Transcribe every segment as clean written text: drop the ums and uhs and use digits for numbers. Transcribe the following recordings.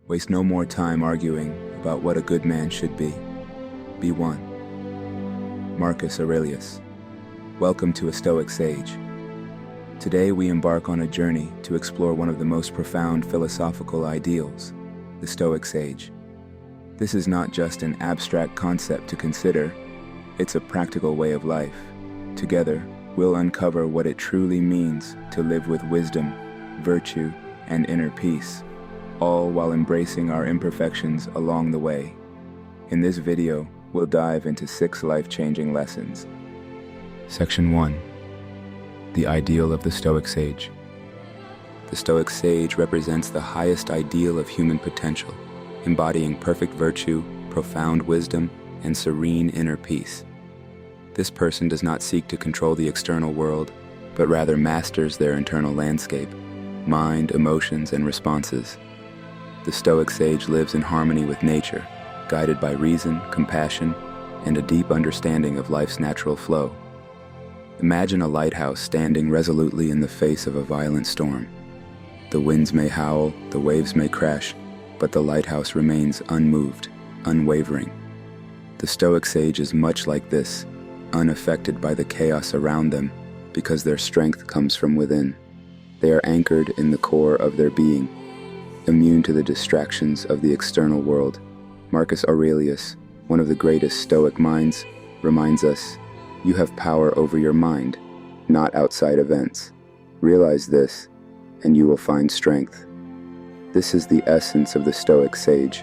Waste no more time arguing about what a good man should be. Be one. Marcus Aurelius. Welcome to A Stoic Sage. Today we embark on a journey to explore one of the most profound philosophical ideals, the Stoic Sage. This is not just an abstract concept to consider, it's a practical way of life. Together, we'll uncover what it truly means to live with wisdom, virtue, and inner peace, all while embracing our imperfections along the way. In this video, we'll dive into 6 life-changing lessons. Section 1. The ideal of the Stoic Sage. The Stoic Sage represents the highest ideal of human potential, embodying perfect virtue, profound wisdom, and serene inner peace. This person does not seek to control the external world, but rather masters their internal landscape, mind, emotions, and responses. The Stoic Sage lives in harmony with nature, guided by reason, compassion, and a deep understanding of life's natural flow. Imagine a lighthouse standing resolutely in the face of a violent storm. The winds may howl, the waves may crash, but the lighthouse remains unmoved, unwavering. The Stoic Sage is much like this, unaffected by the chaos around them, because their strength comes from within. They are anchored in the core of their being, immune to the distractions of the external world. Marcus Aurelius, one of the greatest Stoic minds, reminds us, "You have power over your mind, not outside events. Realize this, and you will find strength." This is the essence of the Stoic Sage,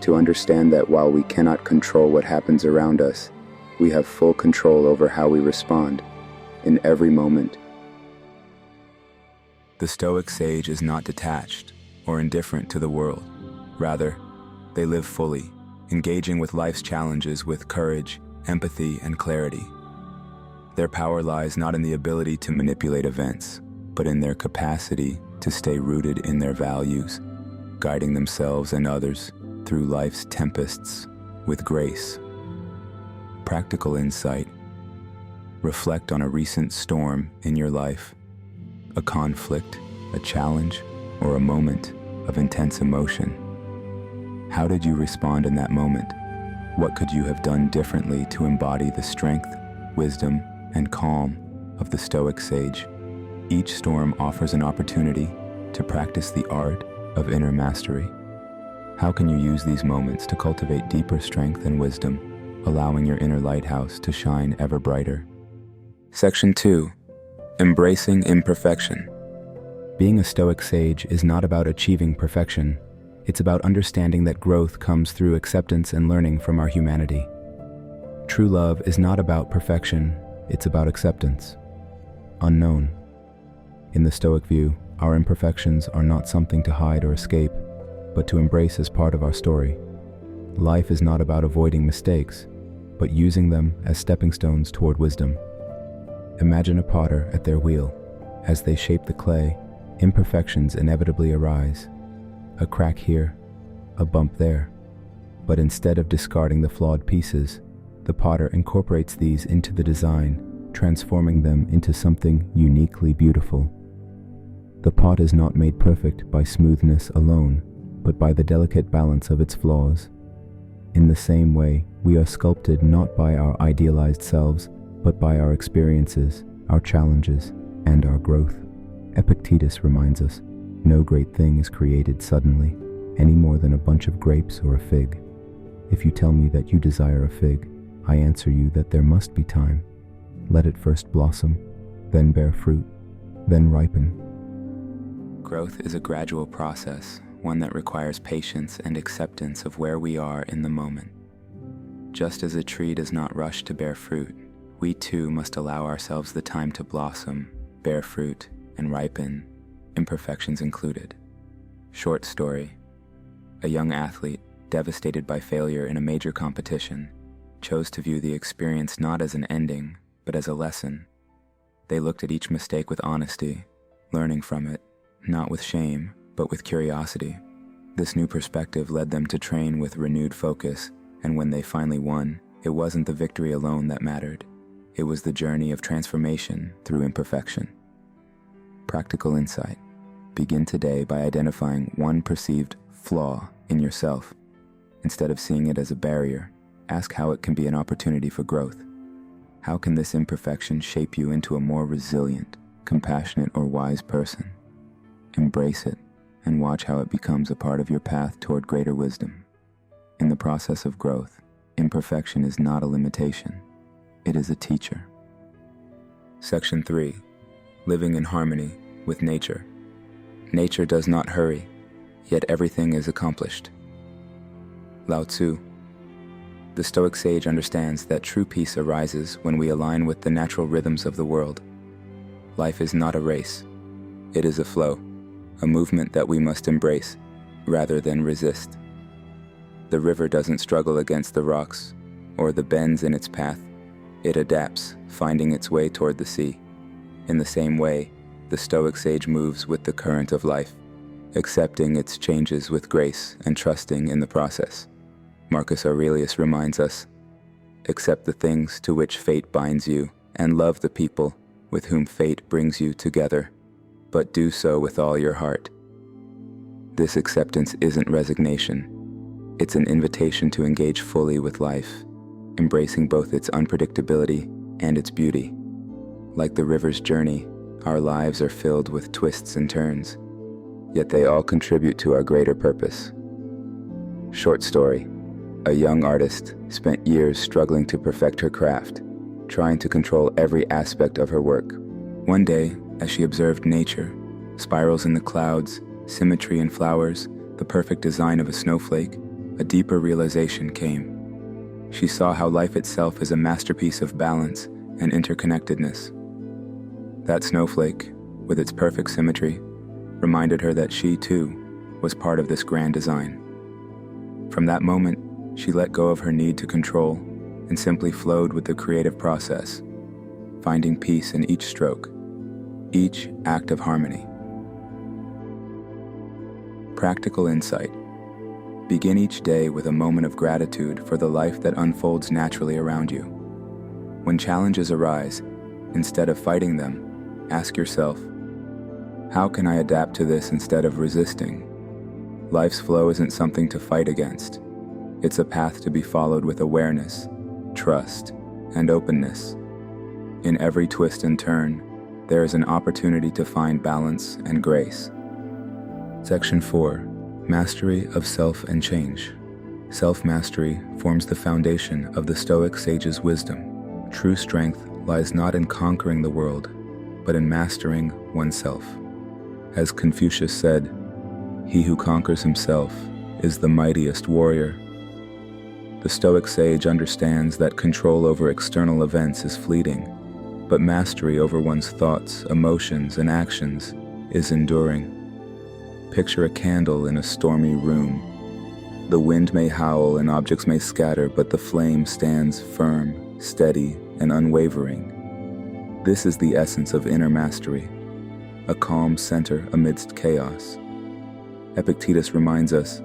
to understand that while we cannot control what happens around us, we have full control over how we respond, in every moment. The Stoic Sage is not detached or indifferent to the world. Rather, they live fully, engaging with life's challenges with courage, empathy, and clarity. Their power lies not in the ability to manipulate events, but in their capacity to stay rooted in their values, guiding themselves and others through life's tempests with grace. Practical insight. Reflect on a recent storm in your life, a conflict, a challenge, or a moment of intense emotion. How did you respond in that moment? What could you have done differently to embody the strength, wisdom, and calm of the Stoic Sage? Each storm offers an opportunity to practice the art of inner mastery. How can you use these moments to cultivate deeper strength and wisdom, allowing your inner lighthouse to shine ever brighter? Section 2. Embracing imperfection. Being a Stoic Sage is not about achieving perfection. It's about understanding that growth comes through acceptance and learning from our humanity. True love is not about perfection, it's about acceptance. Unknown. In the Stoic view, our imperfections are not something to hide or escape, but to embrace as part of our story. Life is not about avoiding mistakes, but using them as stepping stones toward wisdom. Imagine a potter at their wheel. As they shape the clay, imperfections inevitably arise. A crack here, a bump there. But instead of discarding the flawed pieces, the potter incorporates these into the design, transforming them into something uniquely beautiful. The pot is not made perfect by smoothness alone, but by the delicate balance of its flaws. In the same way, we are sculpted not by our idealized selves, but by our experiences, our challenges, and our growth. Epictetus reminds us, no great thing is created suddenly, any more than a bunch of grapes or a fig. If you tell me that you desire a fig, I answer you that there must be time. Let it first blossom, then bear fruit, then ripen. Growth is a gradual process, one that requires patience and acceptance of where we are in the moment. Just as a tree does not rush to bear fruit, we too must allow ourselves the time to blossom, bear fruit, and ripen, imperfections included. Short story. A young athlete, devastated by failure in a major competition, chose to view the experience not as an ending, but as a lesson. They looked at each mistake with honesty, learning from it, not with shame, but with curiosity. This new perspective led them to train with renewed focus, and when they finally won, it wasn't the victory alone that mattered. It was the journey of transformation through imperfection. Practical insight. Begin today by identifying one perceived flaw in yourself. Instead of seeing it as a barrier, ask how it can be an opportunity for growth. How can this imperfection shape you into a more resilient, compassionate, or wise person? Embrace it and watch how it becomes a part of your path toward greater wisdom. In the process of growth, imperfection is not a limitation. It is a teacher. Section 3. Living in harmony with nature. Nature does not hurry, yet everything is accomplished. Lao Tzu. The Stoic Sage understands that true peace arises when we align with the natural rhythms of the world. Life is not a race. It is a flow, a movement that we must embrace rather than resist. The river doesn't struggle against the rocks or the bends in its path. It adapts, finding its way toward the sea. In the same way, the Stoic Sage moves with the current of life, accepting its changes with grace and trusting in the process. Marcus Aurelius reminds us, accept the things to which fate binds you and love the people with whom fate brings you together, but do so with all your heart. This acceptance isn't resignation. It's an invitation to engage fully with life, embracing both its unpredictability and its beauty. Like the river's journey, our lives are filled with twists and turns, yet they all contribute to our greater purpose. Short story. A young artist spent years struggling to perfect her craft, trying to control every aspect of her work. One day, as she observed nature, spirals in the clouds, symmetry in flowers, the perfect design of a snowflake, a deeper realization came. She saw how life itself is a masterpiece of balance and interconnectedness. That snowflake, with its perfect symmetry, reminded her that she, too, was part of this grand design. From that moment, she let go of her need to control and simply flowed with the creative process, finding peace in each stroke, each act of harmony. Practical insight. Begin each day with a moment of gratitude for the life that unfolds naturally around you. When challenges arise, instead of fighting them, ask yourself, how can I adapt to this instead of resisting? Life's flow isn't something to fight against. It's a path to be followed with awareness, trust, and openness. In every twist and turn, there is an opportunity to find balance and grace. Section 4. Mastery of self and change. Self-mastery forms the foundation of the Stoic Sage's wisdom. True strength lies not in conquering the world, but in mastering oneself. As Confucius said, "He who conquers himself is the mightiest warrior." The Stoic Sage understands that control over external events is fleeting, but mastery over one's thoughts, emotions, and actions is enduring. Picture a candle in a stormy room. The wind may howl and objects may scatter, but the flame stands firm, steady, and unwavering. This is the essence of inner mastery, a calm center amidst chaos. Epictetus reminds us,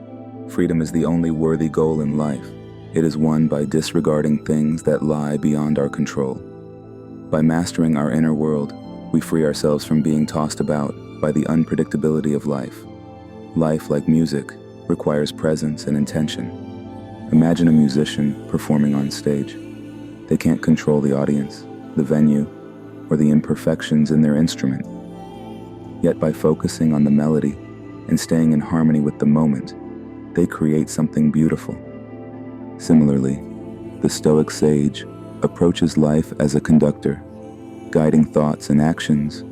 freedom is the only worthy goal in life. It is won by disregarding things that lie beyond our control. By mastering our inner world, we free ourselves from being tossed about by the unpredictability of life. Life, like music, requires presence and intention. Imagine a musician performing on stage. They can't control the audience, the venue, or the imperfections in their instrument. Yet by focusing on the melody and staying in harmony with the moment, they create something beautiful. Similarly, the Stoic Sage approaches life as a conductor, guiding thoughts and actions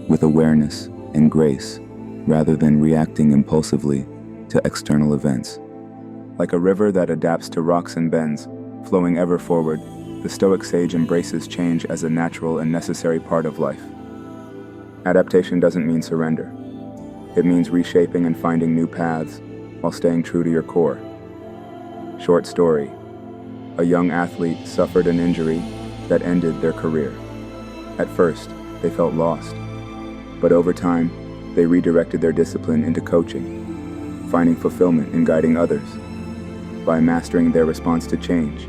with awareness and grace, rather than reacting impulsively to external events. Like a river that adapts to rocks and bends, flowing ever forward, the Stoic Sage embraces change as a natural and necessary part of life. Adaptation doesn't mean surrender. It means reshaping and finding new paths while staying true to your core. Short story. A young athlete suffered an injury that ended their career. At first, they felt lost, but over time, they redirected their discipline into coaching, finding fulfillment in guiding others. By mastering their response to change,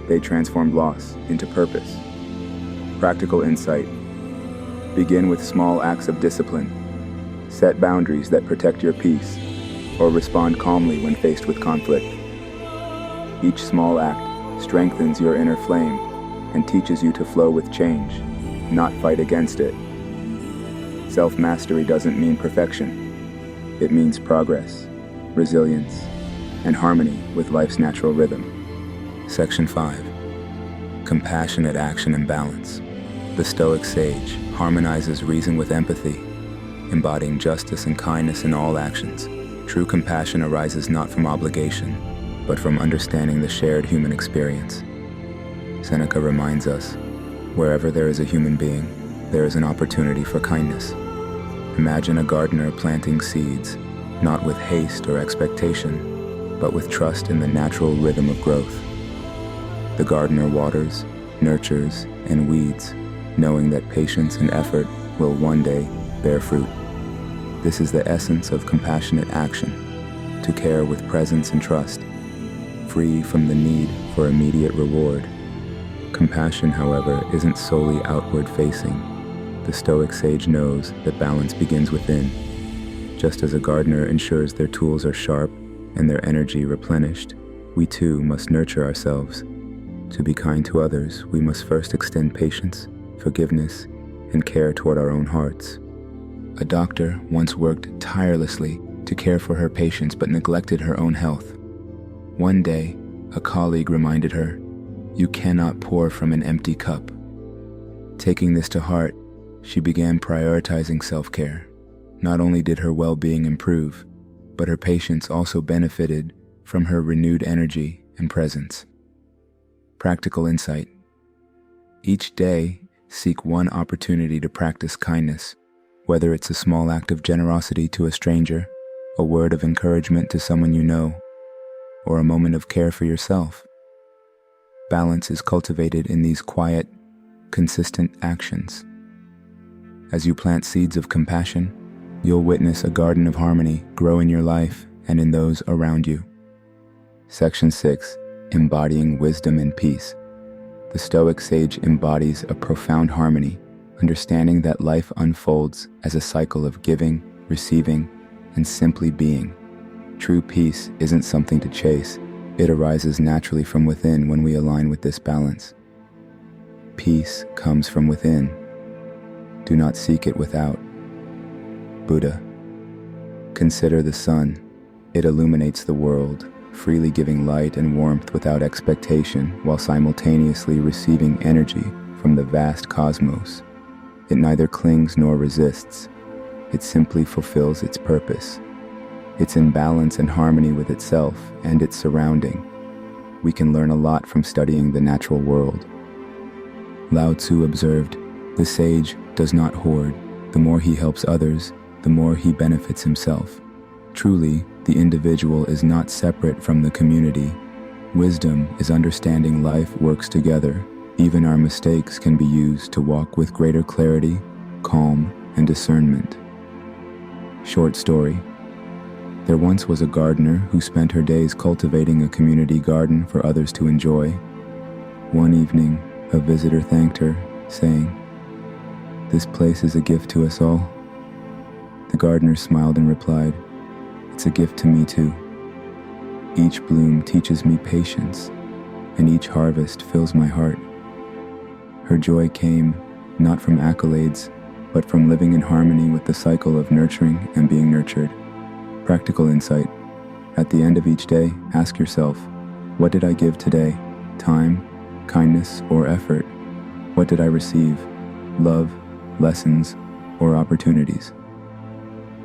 they transformed loss into purpose. Practical insight. Begin with small acts of discipline. Set boundaries that protect your peace. or respond calmly when faced with conflict. Each small act strengthens your inner flame and teaches you to flow with change, not fight against it. Self-mastery doesn't mean perfection. It means progress, resilience, and harmony with life's natural rhythm. Section 5. Compassionate action and balance. The Stoic Sage harmonizes reason with empathy, embodying justice and kindness in all actions. True compassion arises not from obligation, but from understanding the shared human experience. Seneca reminds us, wherever there is a human being, there is an opportunity for kindness. Imagine a gardener planting seeds, not with haste or expectation, but with trust in the natural rhythm of growth. The gardener waters, nurtures, and weeds, knowing that patience and effort will one day bear fruit. This is the essence of compassionate action, to care with presence and trust, free from the need for immediate reward. Compassion, however, isn't solely outward-facing. The Stoic Sage knows that balance begins within. Just as a gardener ensures their tools are sharp and their energy replenished, we too must nurture ourselves. To be kind to others, we must first extend patience, forgiveness, and care toward our own hearts. A doctor once worked tirelessly to care for her patients but neglected her own health. One day, a colleague reminded her, "You cannot pour from an empty cup." Taking this to heart, she began prioritizing self-care. Not only did her well-being improve, but her patients also benefited from her renewed energy and presence. Practical insight. Each day, seek one opportunity to practice kindness, whether it's a small act of generosity to a stranger, a word of encouragement to someone you know, or a moment of care for yourself. Balance is cultivated in these quiet, consistent actions. As you plant seeds of compassion, you'll witness a garden of harmony grow in your life and in those around you. Section 6. Embodying wisdom and peace. The Stoic Sage embodies a profound harmony, understanding that life unfolds as a cycle of giving, receiving, and simply being. True peace isn't something to chase. It arises naturally from within when we align with this balance. Peace comes from within. Do not seek it without. Buddha. Consider the sun. It illuminates the world, freely giving light and warmth without expectation, while simultaneously receiving energy from the vast cosmos. It neither clings nor resists. It simply fulfills its purpose. It's in balance and harmony with itself and its surrounding. We can learn a lot from studying the natural world. Lao Tzu observed, "The sage does not hoard. The more he helps others, the more he benefits himself." Truly, the individual is not separate from the community. Wisdom is understanding life works together. Even our mistakes can be used to walk with greater clarity, calm, and discernment. Short story. There once was a gardener who spent her days cultivating a community garden for others to enjoy. One evening, a visitor thanked her, saying, "This place is a gift to us all." The gardener smiled and replied, "It's a gift to me too. Each bloom teaches me patience, and each harvest fills my heart." Her joy came not from accolades, but from living in harmony with the cycle of nurturing and being nurtured. Practical insight. At the end of each day, ask yourself, what did I give today? Time, kindness, or effort? What did I receive? Love, lessons, or opportunities?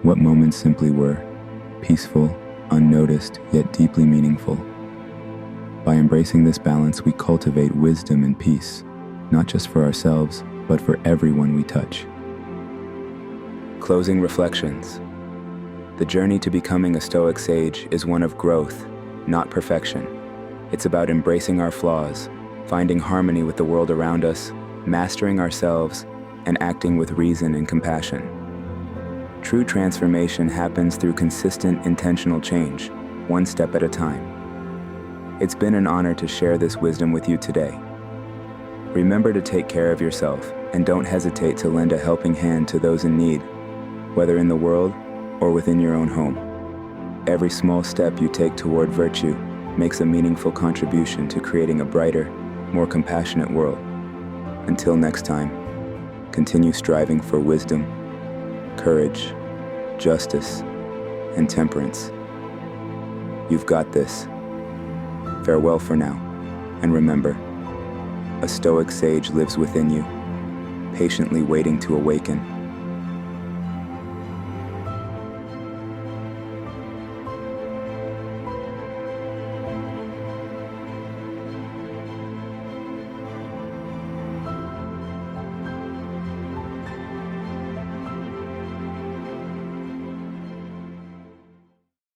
What moments simply were? Peaceful, unnoticed, yet deeply meaningful. By embracing this balance, we cultivate wisdom and peace, not just for ourselves, but for everyone we touch. Closing reflections. The journey to becoming a Stoic Sage is one of growth, not perfection. It's about embracing our flaws, finding harmony with the world around us, mastering ourselves, and acting with reason and compassion. True transformation happens through consistent, intentional change, one step at a time. It's been an honor to share this wisdom with you today. Remember to take care of yourself, and don't hesitate to lend a helping hand to those in need, whether in the world or within your own home. Every small step you take toward virtue makes a meaningful contribution to creating a brighter, more compassionate world. Until next time, continue striving for wisdom, courage, justice, and temperance. You've got this. Farewell for now, and remember, a Stoic Sage lives within you, patiently waiting to awaken.